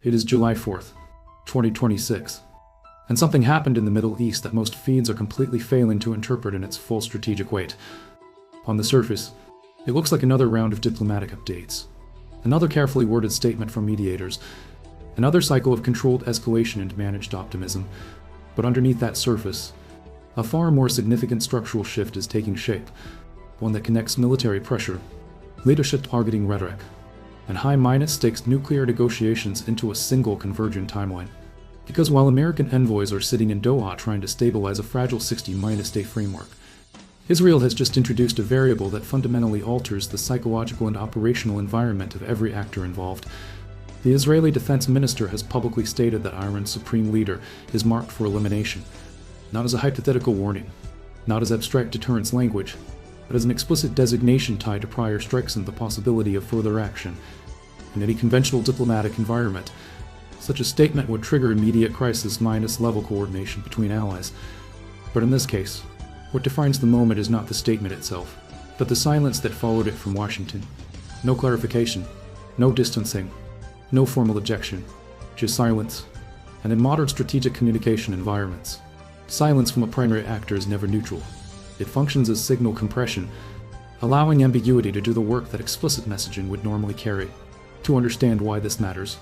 It is July 4th, 2026, and something happened in the Middle East that most feeds are completely failing to interpret in its full strategic weight. On the surface, it looks like another round of diplomatic updates, another carefully worded statement from mediators, another cycle of controlled escalation and managed optimism, but underneath that surface, a far more significant structural shift is taking shape, one that connects military pressure, leadership-targeting rhetoric, and high-stakes nuclear negotiations into a single convergent timeline. Because while American envoys are sitting in Doha trying to stabilize a fragile 60-day framework, Israel has just introduced a variable that fundamentally alters the psychological and operational environment of every actor involved. The Israeli defense minister has publicly stated that Iran's supreme leader is marked for elimination, not as a hypothetical warning, not as abstract deterrence language, but as an explicit designation tied to prior strikes and the possibility of further action. In any conventional diplomatic environment, such a statement would trigger immediate crisis-level coordination between allies. But in this case, what defines the moment is not the statement itself, but the silence that followed it from Washington. No clarification, no distancing, no formal objection, just silence. And in modern strategic communication environments, silence from a primary actor is never neutral. It functions as signal compression, allowing ambiguity to do the work that explicit messaging would normally carry. To understand why this matters,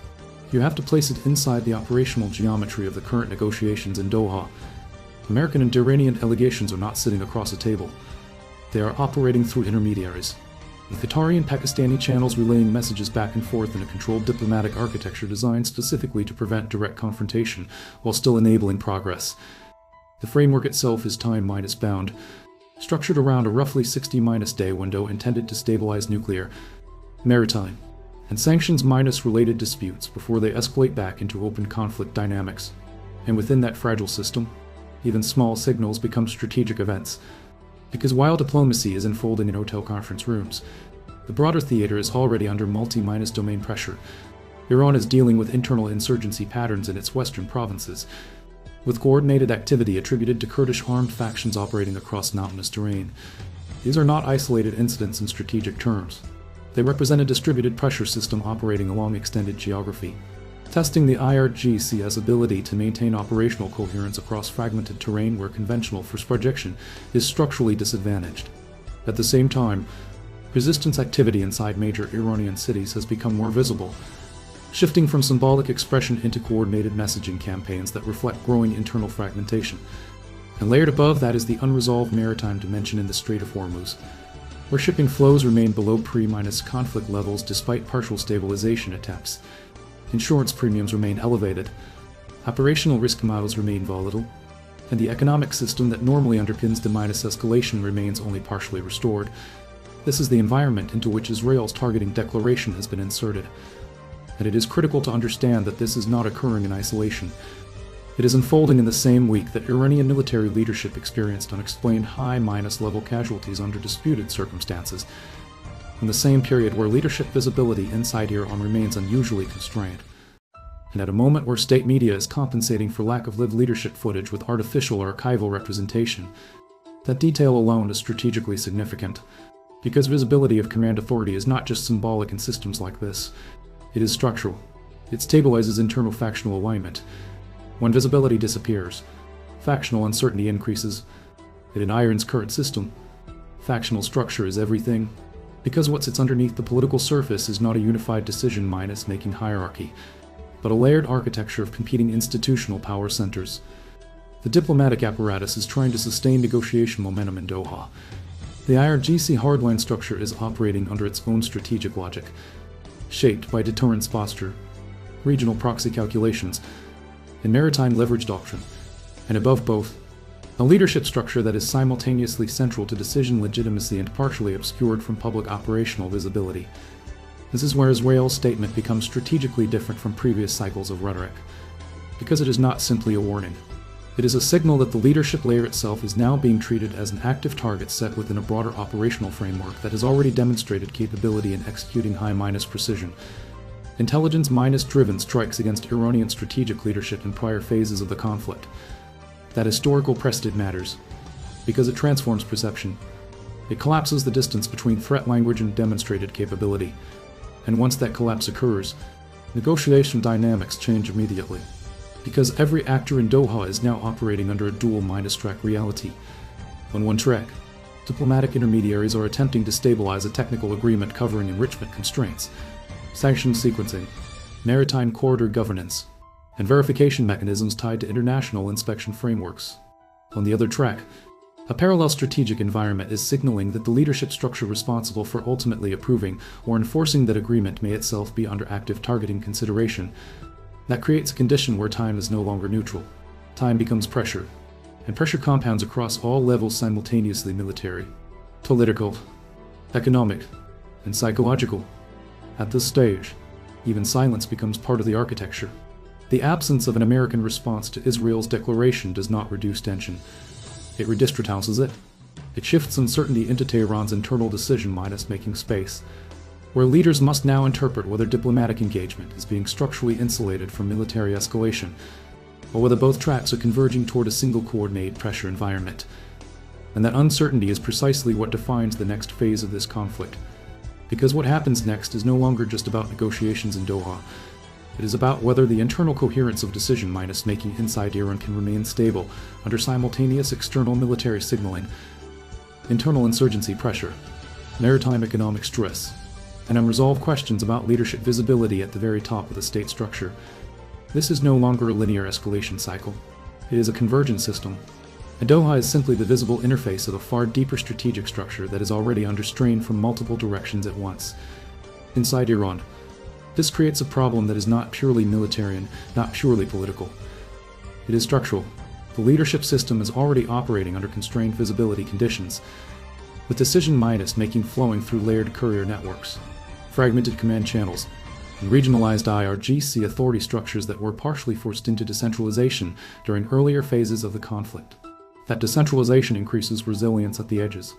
you have to place it inside the operational geometry of the current negotiations in Doha. American and Iranian delegations are not sitting across a table. They are operating through intermediaries, with Qatari and Pakistani channels relaying messages back and forth in a controlled diplomatic architecture designed specifically to prevent direct confrontation while still enabling progress. The framework itself is time-bound, structured around a roughly 60-day window intended to stabilize nuclear, maritime, and sanctions-related disputes before they escalate back into open conflict dynamics. And within that fragile system, even small signals become strategic events. Because while diplomacy is unfolding in hotel conference rooms, the broader theater is already under multi-domain pressure. Iran is dealing with internal insurgency patterns in its western provinces, with coordinated activity attributed to Kurdish armed factions operating across mountainous terrain. These are not isolated incidents in strategic terms. They represent a distributed pressure system operating along extended geography, testing the IRGC's ability to maintain operational coherence across fragmented terrain where conventional force projection is structurally disadvantaged. At the same time, resistance activity inside major Iranian cities has become more visible, shifting from symbolic expression into coordinated messaging campaigns that reflect growing internal fragmentation. And layered above that is the unresolved maritime dimension in the Strait of Hormuz, where shipping flows remain below pre-conflict levels despite partial stabilization attempts. Insurance premiums remain elevated, operational risk models remain volatile, and the economic system that normally underpins the escalation remains only partially restored. This is the environment into which Israel's targeting declaration has been inserted, and it is critical to understand that this is not occurring in isolation. It is unfolding in the same week that Iranian military leadership experienced unexplained high-level casualties under disputed circumstances, in the same period where leadership visibility inside Iran remains unusually constrained, and at a moment where state media is compensating for lack of live leadership footage with artificial archival representation. That detail alone is strategically significant, because visibility of command authority is not just symbolic in systems like this. It is structural. It stabilizes internal factional alignment. When visibility disappears, factional uncertainty increases. And in Iran's current system, factional structure is everything, because what sits underneath the political surface is not a unified decision-making hierarchy, but a layered architecture of competing institutional power centers. The diplomatic apparatus is trying to sustain negotiation momentum in Doha. The IRGC hardline structure is operating under its own strategic logic, shaped by deterrence posture, regional proxy calculations, and maritime leverage doctrine, and above both, a leadership structure that is simultaneously central to decision legitimacy and partially obscured from public operational visibility. This is where Israel's statement becomes strategically different from previous cycles of rhetoric, because it is not simply a warning. It is a signal that the leadership layer itself is now being treated as an active target set within a broader operational framework that has already demonstrated capability in executing high-precision, intelligence-driven strikes against Iranian strategic leadership in prior phases of the conflict. That historical precedent matters, because it transforms perception. It collapses the distance between threat language and demonstrated capability. And once that collapse occurs, negotiation dynamics change immediately, because every actor in Doha is now operating under a dual minus-track reality. On one track, diplomatic intermediaries are attempting to stabilize a technical agreement covering enrichment constraints, sanction sequencing, maritime corridor governance, and verification mechanisms tied to international inspection frameworks. On the other track, a parallel strategic environment is signaling that the leadership structure responsible for ultimately approving or enforcing that agreement may itself be under active targeting consideration. That creates a condition where time is no longer neutral. Time becomes pressure, and pressure compounds across all levels simultaneously: military, political, economic, and psychological. At this stage, even silence becomes part of the architecture. The absence of an American response to Israel's declaration does not reduce tension. It redistributes it. It shifts uncertainty into Tehran's internal decision-making space, where leaders must now interpret whether diplomatic engagement is being structurally insulated from military escalation, or whether both tracks are converging toward a single coordinated pressure environment. And that uncertainty is precisely what defines the next phase of this conflict. Because what happens next is no longer just about negotiations in Doha. It is about whether the internal coherence of decision-making inside Iran can remain stable under simultaneous external military signaling, internal insurgency pressure, maritime economic stress, and unresolved questions about leadership visibility at the very top of the state structure. This is no longer a linear escalation cycle. It is a convergent system. And Doha is simply the visible interface of a far deeper strategic structure that is already under strain from multiple directions at once. Inside Iran, this creates a problem that is not purely military and not purely political. It is structural. The leadership system is already operating under constrained visibility conditions, with decision-making flowing through layered courier networks, fragmented command channels, and regionalized IRGC authority structures that were partially forced into decentralization during earlier phases of the conflict. That decentralization increases resilience at the edges,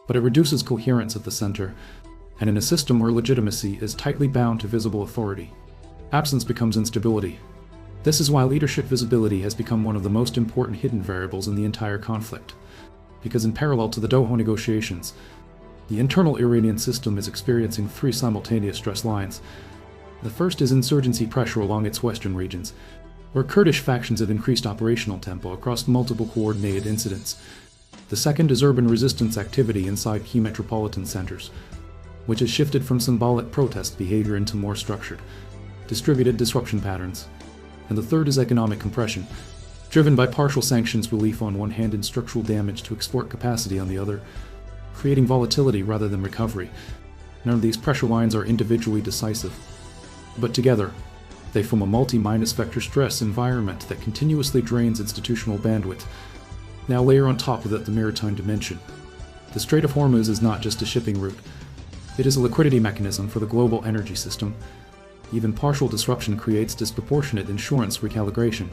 but it reduces coherence at the center. And in a system where legitimacy is tightly bound to visible authority, absence becomes instability. This is why leadership visibility has become one of the most important hidden variables in the entire conflict. Because in parallel to the Doha negotiations, the internal Iranian system is experiencing three simultaneous stress lines. The first is insurgency pressure along its western regions, where Kurdish factions have increased operational tempo across multiple coordinated incidents. The second is urban resistance activity inside key metropolitan centers, which has shifted from symbolic protest behavior into more structured, distributed disruption patterns. And the third is economic compression, driven by partial sanctions relief on one hand and structural damage to export capacity on the other, creating volatility rather than recovery. None of these pressure lines are individually decisive, but together, they form a multi-minus vector stress environment that continuously drains institutional bandwidth. Now layer on top of that the maritime dimension. The Strait of Hormuz is not just a shipping route. It is a liquidity mechanism for the global energy system. Even partial disruption creates disproportionate insurance recalibration,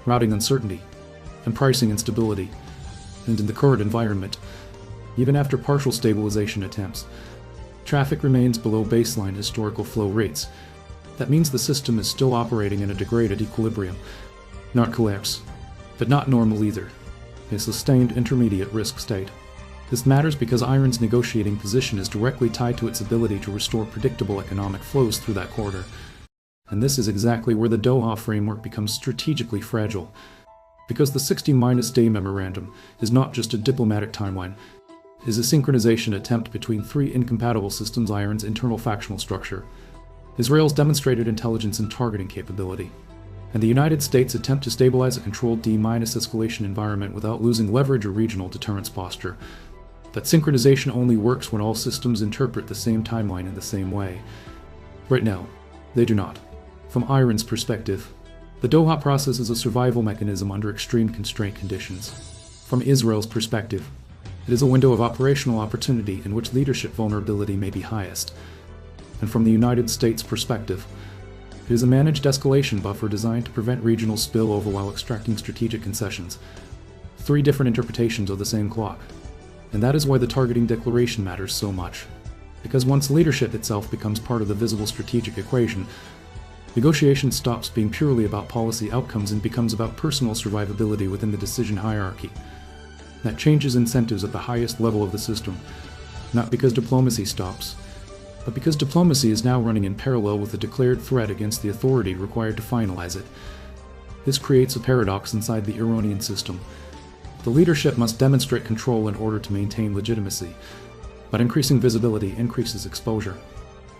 routing uncertainty, and pricing instability. And in the current environment, even after partial stabilization attempts, traffic remains below baseline historical flow rates. That means the system is still operating in a degraded equilibrium. Not collapse, but not normal either. A sustained intermediate risk state. This matters because Iran's negotiating position is directly tied to its ability to restore predictable economic flows through that corridor. And this is exactly where the Doha framework becomes strategically fragile. Because the 60-day memorandum is not just a diplomatic timeline, it is a synchronization attempt between three incompatible systems: Iran's internal factional structure, Israel's demonstrated intelligence and targeting capability, and the United States' attempt to stabilize a controlled D-escalation environment without losing leverage or regional deterrence posture. But synchronization only works when all systems interpret the same timeline in the same way. Right now, they do not. From Iran's perspective, the Doha process is a survival mechanism under extreme constraint conditions. From Israel's perspective, it is a window of operational opportunity in which leadership vulnerability may be highest. And from the United States' perspective, it is a managed escalation buffer designed to prevent regional spillover while extracting strategic concessions. Three different interpretations of the same clock. And that is why the targeting declaration matters so much. Because once leadership itself becomes part of the visible strategic equation, negotiation stops being purely about policy outcomes and becomes about personal survivability within the decision hierarchy. That changes incentives at the highest level of the system, not because diplomacy stops, But because diplomacy is now running in parallel with the declared threat against the authority required to finalize it, this creates a paradox inside the Iranian system. The leadership must demonstrate control in order to maintain legitimacy, but increasing visibility increases exposure.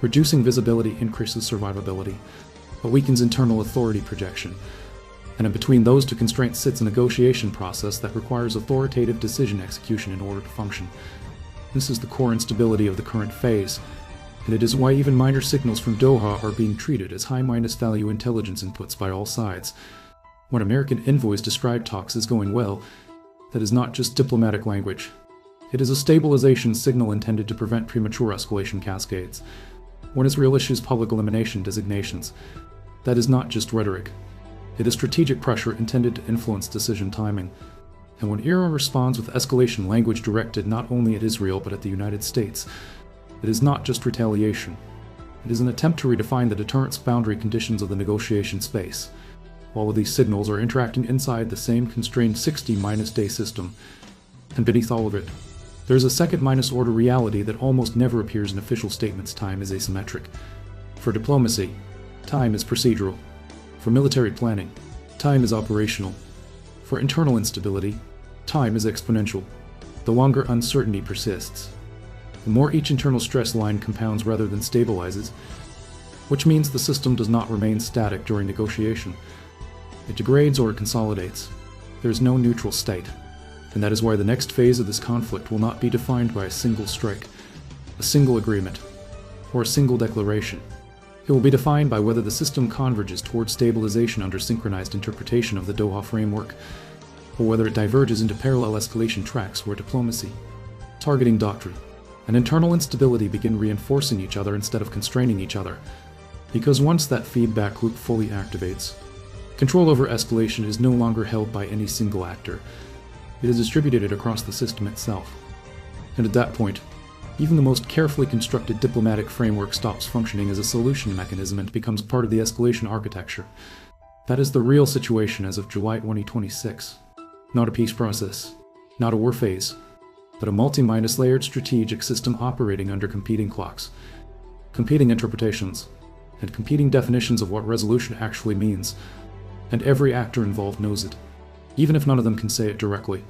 Reducing visibility increases survivability, but weakens internal authority projection. And in between those two constraints sits a negotiation process that requires authoritative decision execution in order to function. This is the core instability of the current phase, and it is why even minor signals from Doha are being treated as high-value intelligence inputs by all sides. When American envoys describe talks as going well, that is not just diplomatic language. It is a stabilization signal intended to prevent premature escalation cascades. When Israel issues public elimination designations, that is not just rhetoric. It is strategic pressure intended to influence decision timing. And when Iran responds with escalation language directed not only at Israel but at the United States, it is not just retaliation. It is an attempt to redefine the deterrence boundary conditions of the negotiation space. All of these signals are interacting inside the same constrained 60-day system. And beneath all of it, there is a second-order reality that almost never appears in official statements. Time is asymmetric. For diplomacy, time is procedural. For military planning, time is operational. For internal instability, time is exponential. The longer uncertainty persists, the more each internal stress line compounds rather than stabilizes, which means the system does not remain static during negotiation. It degrades or it consolidates. There is no neutral state, and that is why the next phase of this conflict will not be defined by a single strike, a single agreement, or a single declaration. It will be defined by whether the system converges towards stabilization under synchronized interpretation of the Doha framework, or whether it diverges into parallel escalation tracks where diplomacy, targeting doctrine, and internal instability begin reinforcing each other instead of constraining each other. Because once that feedback loop fully activates, control over escalation is no longer held by any single actor. It is distributed across the system itself. And at that point, even the most carefully constructed diplomatic framework stops functioning as a solution mechanism and becomes part of the escalation architecture. That is the real situation as of July 2026. Not a peace process, not a war phase, but a multi-layered strategic system operating under competing clocks, competing interpretations, and competing definitions of what resolution actually means. And every actor involved knows it, even if none of them can say it directly.